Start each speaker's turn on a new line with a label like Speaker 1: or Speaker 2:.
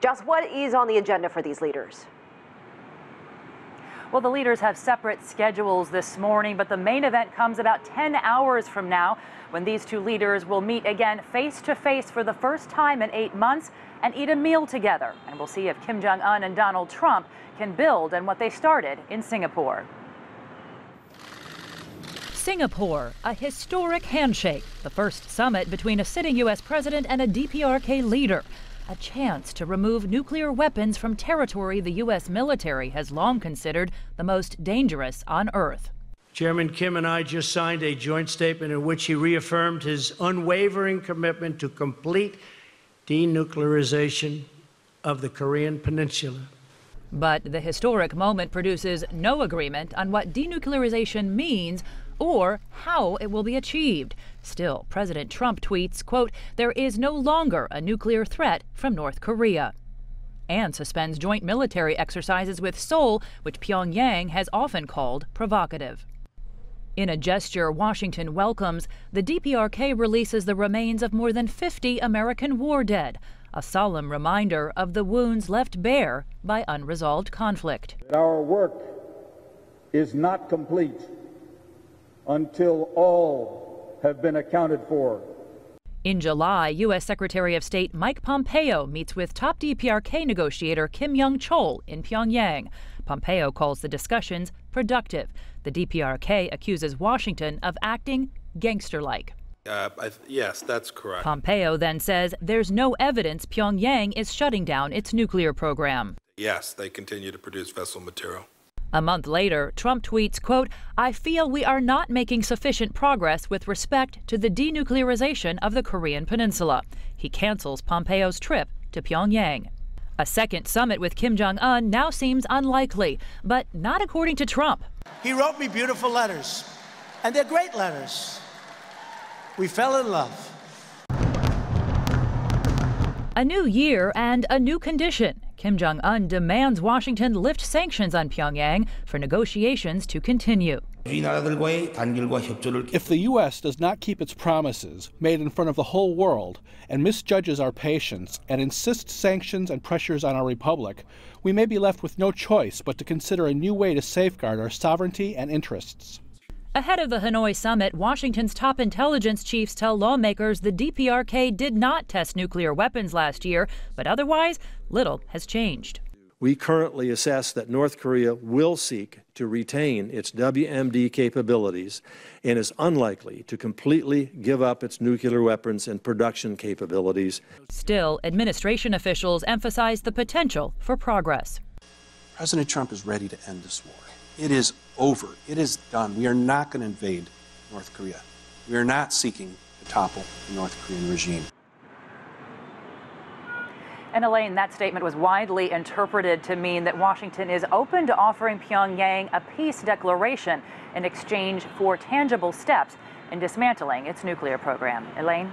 Speaker 1: Just what is on the agenda for these leaders?
Speaker 2: Well, the leaders have separate schedules this morning, but the main event comes about 10 hours from now when these two leaders will meet again face to face for the first time in 8 months and eat a meal together. And we'll see if Kim Jong-un and Donald Trump can build on what they started in Singapore.
Speaker 3: Singapore, a historic handshake, the first summit between a sitting U.S. president and a DPRK leader. A chance to remove nuclear weapons from territory the U.S. military has long considered the most dangerous on Earth.
Speaker 4: Chairman Kim and I just signed a joint statement in which he reaffirmed his unwavering commitment to complete denuclearization of the Korean Peninsula.
Speaker 3: But the historic moment produces no agreement on what denuclearization means or how it will be achieved. Still, President Trump tweets, quote, "There is no longer a nuclear threat from North Korea," and suspends joint military exercises with Seoul, which Pyongyang has often called provocative. In a gesture Washington welcomes, the DPRK releases the remains of more than 50 American war dead, a solemn reminder of the wounds left bare by unresolved conflict.
Speaker 5: Our work is not complete until all have been accounted for.
Speaker 3: In July, U.S. Secretary of State Mike Pompeo meets with top DPRK negotiator Kim Young-chol in Pyongyang. Pompeo calls the discussions productive. The DPRK accuses Washington of acting gangster-like.
Speaker 6: Yes, that's correct.
Speaker 3: Pompeo then says there's no evidence Pyongyang is shutting down its nuclear program.
Speaker 6: Yes, they continue to produce fissile material.
Speaker 3: A month later, Trump tweets, quote, "I feel we are not making sufficient progress with respect to the denuclearization of the Korean Peninsula." He cancels Pompeo's trip to Pyongyang. A second summit with Kim Jong-un now seems unlikely, but not according to Trump.
Speaker 7: He wrote me beautiful letters, and they're great letters. We fell in love.
Speaker 3: A new year and a new condition. Kim Jong-un demands Washington lift sanctions on Pyongyang for negotiations to continue.
Speaker 8: If the U.S. does not keep its promises made in front of the whole world and misjudges our patience and insists sanctions and pressures on our republic, we may be left with no choice but to consider a new way to safeguard our sovereignty and interests.
Speaker 3: Ahead of the Hanoi summit, Washington's top intelligence chiefs tell lawmakers the DPRK did not test nuclear weapons last year, but otherwise, little has changed.
Speaker 9: We currently assess that North Korea will seek to retain its WMD capabilities and is unlikely to completely give up its nuclear weapons and production capabilities.
Speaker 3: Still, administration officials emphasize the potential for progress.
Speaker 10: President Trump is ready to end this war. It is over. It is done. We are not going to invade North Korea. We are not seeking to topple the North Korean regime.
Speaker 2: And Elaine, that statement was widely interpreted to mean that Washington is open to offering Pyongyang a peace declaration in exchange for tangible steps in dismantling its nuclear program. Elaine?